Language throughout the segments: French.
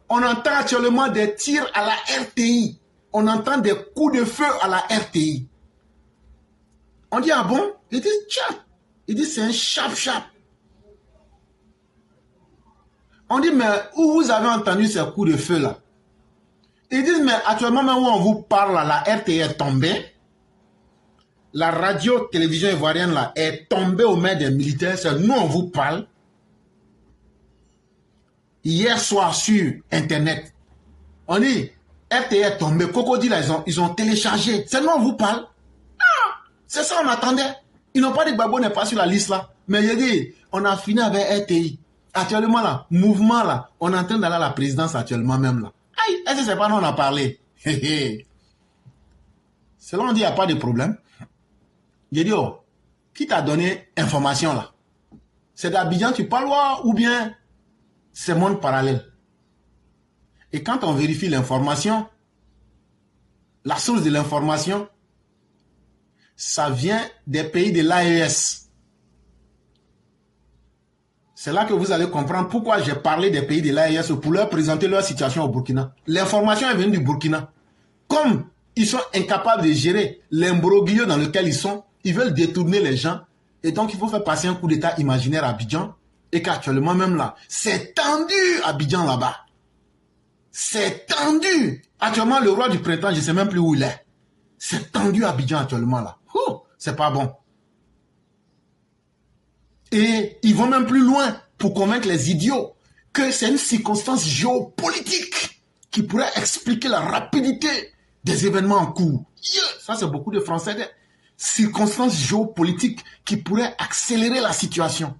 On entend actuellement des tirs à la RTI. On entend des coups de feu à la RTI. On dit, ah bon? Il dit, tiens. Il dit, c'est un chap-chap. On dit, mais où vous avez entendu ces coups de feu là? Ils disent, mais actuellement, même où on vous parle, là, la RTI est tombée. La radio-télévision ivoirienne là, est tombée aux mains des militaires. C'est nous, on vous parle. Hier soir sur Internet, on dit, RTI est tombée. Cocody, là, ils ont téléchargé. C'est nous, on vous parle. Ah, c'est ça, on attendait. Ils n'ont pas dit que Gbagbo n'est pas sur la liste là. Mais il dit, on a fini avec RTI. Actuellement là, mouvement là, on est en train d'aller à la présidence actuellement même là. Aïe, est-ce que c'est pas nous on a parlé? C'est là on dit il n'y a pas de problème. J'ai dit, oh, qui t'a donné information là? C'est d'Abidjan tu parles ou bien c'est monde parallèle? Et quand on vérifie l'information, la source de l'information, ça vient des pays de l'AES. C'est là que vous allez comprendre pourquoi j'ai parlé des pays de l'AES pour leur présenter leur situation au Burkina. L'information est venue du Burkina. Comme ils sont incapables de gérer l'imbroglio dans lequel ils sont, ils veulent détourner les gens. Et donc, il faut faire passer un coup d'état imaginaire à Abidjan. Et qu'actuellement, même là, c'est tendu à Abidjan là-bas. C'est tendu. Actuellement, le roi du printemps, je ne sais même plus où il est. C'est tendu à Abidjan actuellement là. C'est pas bon. Et ils vont même plus loin pour convaincre les idiots que c'est une circonstance géopolitique qui pourrait expliquer la rapidité des événements en cours. Yeah, ça, c'est beaucoup de Français. Circonstances géopolitiques qui pourraient accélérer la situation.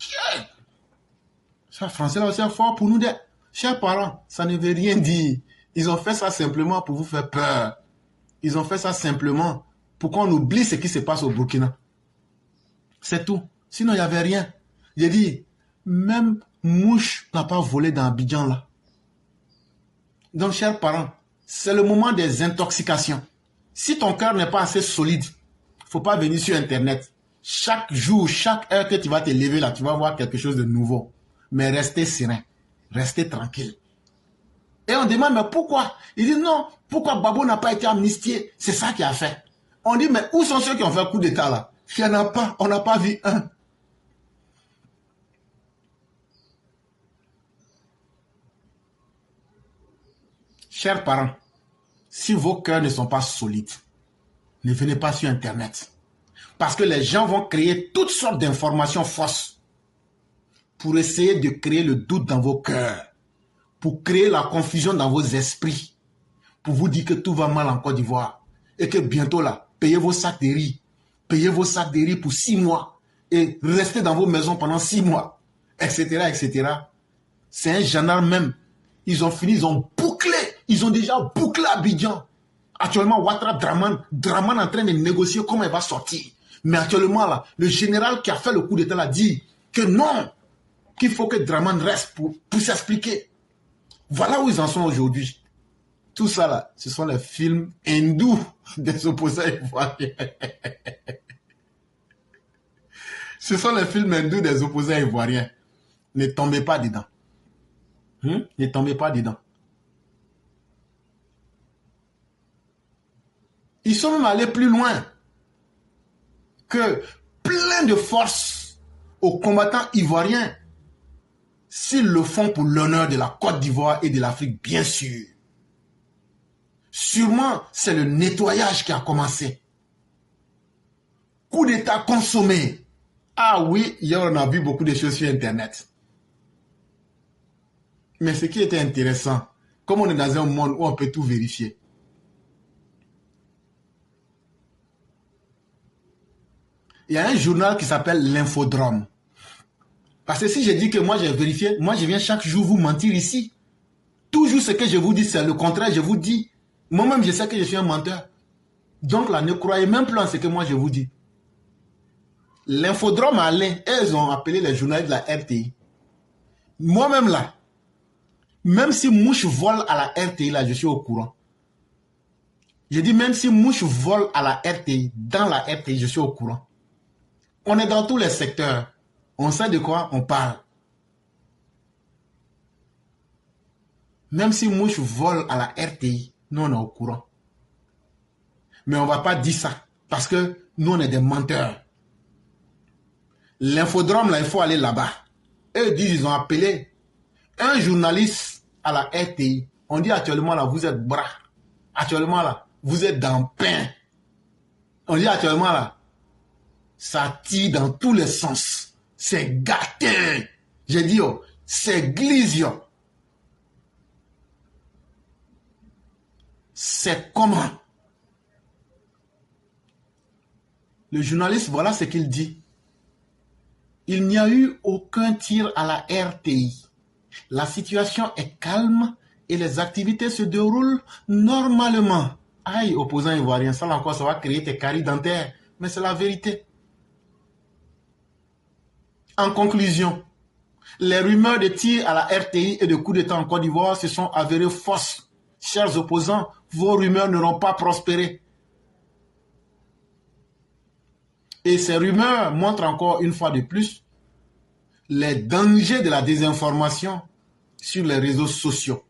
Yeah. Ça, Français, là, c'est fort pour nous. Chers parents, ça ne veut rien dire. Ils ont fait ça simplement pour vous faire peur. Ils ont fait ça simplement pour qu'on oublie ce qui se passe au Burkina. C'est tout. Sinon, il n'y avait rien. J'ai dit, même mouche n'a pas volé dans Abidjan là. Donc, chers parents, c'est le moment des intoxications. Si ton cœur n'est pas assez solide, il ne faut pas venir sur Internet. Chaque jour, chaque heure que tu vas te lever là, tu vas voir quelque chose de nouveau. Mais restez serein, restez tranquille. Et on demande, mais pourquoi? Il dit, non, pourquoi Gbagbo n'a pas été amnistié? C'est ça qui a fait. On dit, mais où sont ceux qui ont fait coup d'état là? Il n'y en a pas, on n'a pas vu un. Chers parents, si vos cœurs ne sont pas solides, ne venez pas sur Internet. Parce que les gens vont créer toutes sortes d'informations fausses pour essayer de créer le doute dans vos cœurs, pour créer la confusion dans vos esprits, pour vous dire que tout va mal en Côte d'Ivoire et que bientôt là, payez vos sacs de riz, payez vos sacs de riz pour 6 mois et restez dans vos maisons pendant 6 mois, etc., etc. C'est un gendarme même. Ils ont fini, ils ont bouclé. Ils ont déjà bouclé Abidjan. Actuellement, Ouattara Draman en train de négocier comment il va sortir. Mais actuellement, là, le général qui a fait le coup d'état a dit que non, qu'il faut que Draman reste pour s'expliquer. Voilà où ils en sont aujourd'hui. Tout ça, là, ce sont les films hindous des opposants ivoiriens. Ce sont les films hindous des opposants ivoiriens. Ne tombez pas dedans. Ne tombez pas dedans. Ils sont même allés plus loin que plein de forces aux combattants ivoiriens s'ils le font pour l'honneur de la Côte d'Ivoire et de l'Afrique, bien sûr. Sûrement, c'est le nettoyage qui a commencé. Coup d'état consommé. Ah oui, hier on a vu beaucoup de choses sur Internet. Mais ce qui était intéressant, comme on est dans un monde où on peut tout vérifier, il y a un journal qui s'appelle l'Infodrome. Parce que si je dis que moi j'ai vérifié, moi je viens chaque jour vous mentir ici. Toujours ce que je vous dis, c'est le contraire, je vous dis. Moi-même, je sais que je suis un menteur. Donc là, ne croyez même plus en ce que moi je vous dis. L'Infodrome à Alain, ils ont appelé les journalistes de la RTI. Moi-même là, même si mouche vole à la RTI, là, je suis au courant. Je dis même si mouche vole à la RTI, dans la RTI, je suis au courant. On est dans tous les secteurs. On sait de quoi on parle. Même si Mouche vole à la RTI, nous on est au courant. Mais on ne va pas dire ça. Parce que nous on est des menteurs. L'infodrome là, il faut aller là-bas. Eux disent ils ont appelé un journaliste à la RTI. On dit actuellement là, vous êtes bras. Actuellement là, vous êtes dans pain. On dit actuellement là, ça tire dans tous les sens. C'est gâté. J'ai dit, oh, c'est glisse. C'est comment? Le journaliste, voilà ce qu'il dit. Il n'y a eu aucun tir à la RTI. La situation est calme et les activités se déroulent normalement. Aïe, opposant ivoirien, ça encore, ça va créer tes caries dentaires. Mais c'est la vérité. En conclusion, les rumeurs de tirs à la RTI et de coups d'État en Côte d'Ivoire se sont avérées fausses. Chers opposants, vos rumeurs n'auront pas prospéré. Et ces rumeurs montrent encore une fois de plus les dangers de la désinformation sur les réseaux sociaux.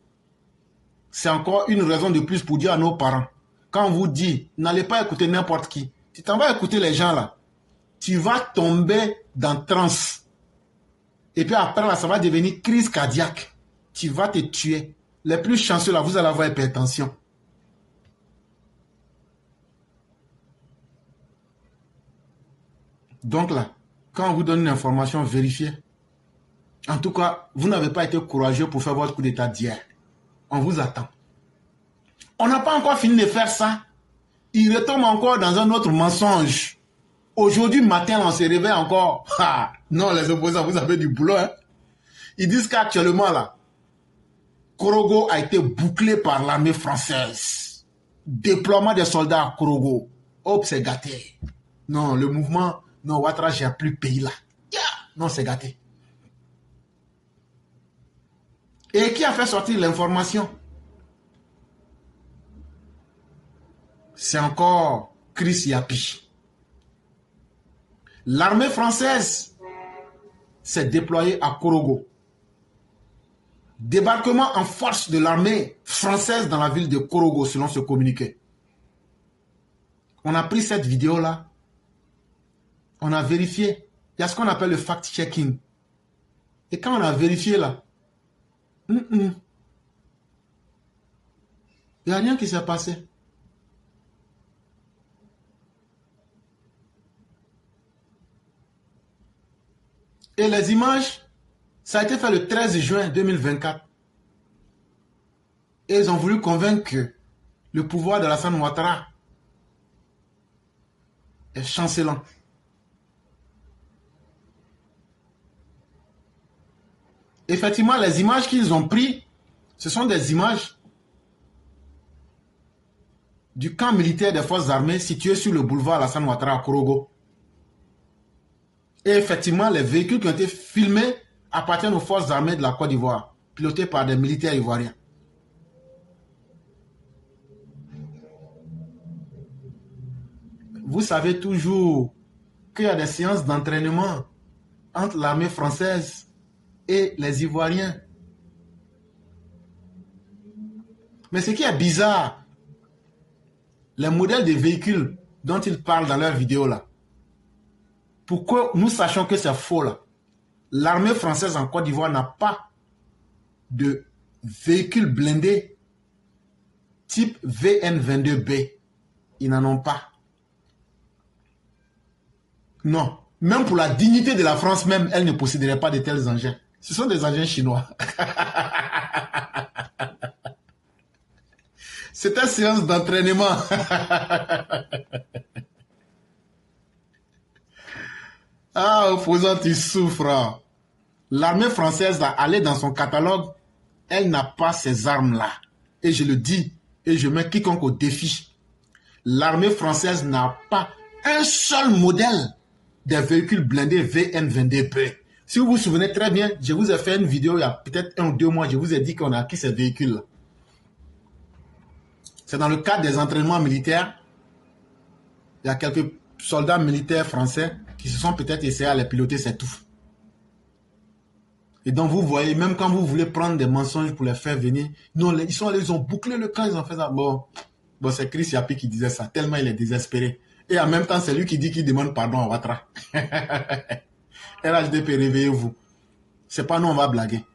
C'est encore une raison de plus pour dire à nos parents, quand on vous dit, n'allez pas écouter n'importe qui, tu t'en vas écouter les gens là, tu vas tomber dans transe. Et puis après là, ça va devenir crise cardiaque. Tu vas te tuer. Les plus chanceux là, vous allez avoir hypertension. Donc là, quand on vous donne une information, vérifiée. En tout cas, vous n'avez pas été courageux pour faire votre coup d'état d'hier. On vous attend. On n'a pas encore fini de faire ça. Il retombe encore dans un autre mensonge. Aujourd'hui matin, on se réveille encore. Ah, non, les opposants, vous avez du boulot. Hein? Ils disent qu'actuellement, là, Korogo a été bouclé par l'armée française. Déploiement des soldats à Korogo. Hop, c'est gâté. Non, le mouvement, non, Ouattara, j'ai plus pays là. Yeah. Non, c'est gâté. Et qui a fait sortir l'information? C'est encore Chris Yapi. L'armée française s'est déployée à Korogo. Débarquement en force de l'armée française dans la ville de Korogo, selon ce communiqué. On a pris cette vidéo-là. On a vérifié. Il y a ce qu'on appelle le fact-checking. Et quand on a vérifié là, il n'y a rien qui s'est passé. Et les images, ça a été fait le 13 juin 2024. Et ils ont voulu convaincre que le pouvoir de Alassane Ouattara est chancelant. Effectivement, les images qu'ils ont prises, ce sont des images du camp militaire des forces armées situé sur le boulevard Alassane Ouattara à Korogo. Et effectivement, les véhicules qui ont été filmés appartiennent aux forces armées de la Côte d'Ivoire, pilotés par des militaires ivoiriens. Vous savez toujours qu'il y a des séances d'entraînement entre l'armée française et les Ivoiriens. Mais ce qui est bizarre, les modèles de véhicules dont ils parlent dans leurs vidéos là, pourquoi nous sachons que c'est faux là? L'armée française en Côte d'Ivoire n'a pas de véhicules blindés type VN22B. Ils n'en ont pas. Non. Même pour la dignité de la France même, elle ne posséderait pas de tels engins. Ce sont des engins chinois. C'est une séance d'entraînement. Ah, opposant, tu souffres. L'armée française, là, elle est dans son catalogue. Elle n'a pas ces armes-là. Et je le dis, et je mets quiconque au défi. L'armée française n'a pas un seul modèle des véhicules blindés VN22B. Si vous vous souvenez très bien, je vous ai fait une vidéo il y a peut-être 1 ou 2 mois, je vous ai dit qu'on a acquis ces véhicules-là. C'est dans le cadre des entraînements militaires. Il y a quelques soldats militaires français qui se sont peut-être essayés à les piloter, c'est tout. Et donc, vous voyez, même quand vous voulez prendre des mensonges pour les faire venir, non, ils sont allés, ils ont bouclé le camp, ils ont fait ça. Bon, c'est Chris Yapi qui disait ça, tellement il est désespéré. Et en même temps, c'est lui qui dit qu'il demande pardon à Ouattara. RHDP, réveillez-vous. C'est pas nous, on va blaguer.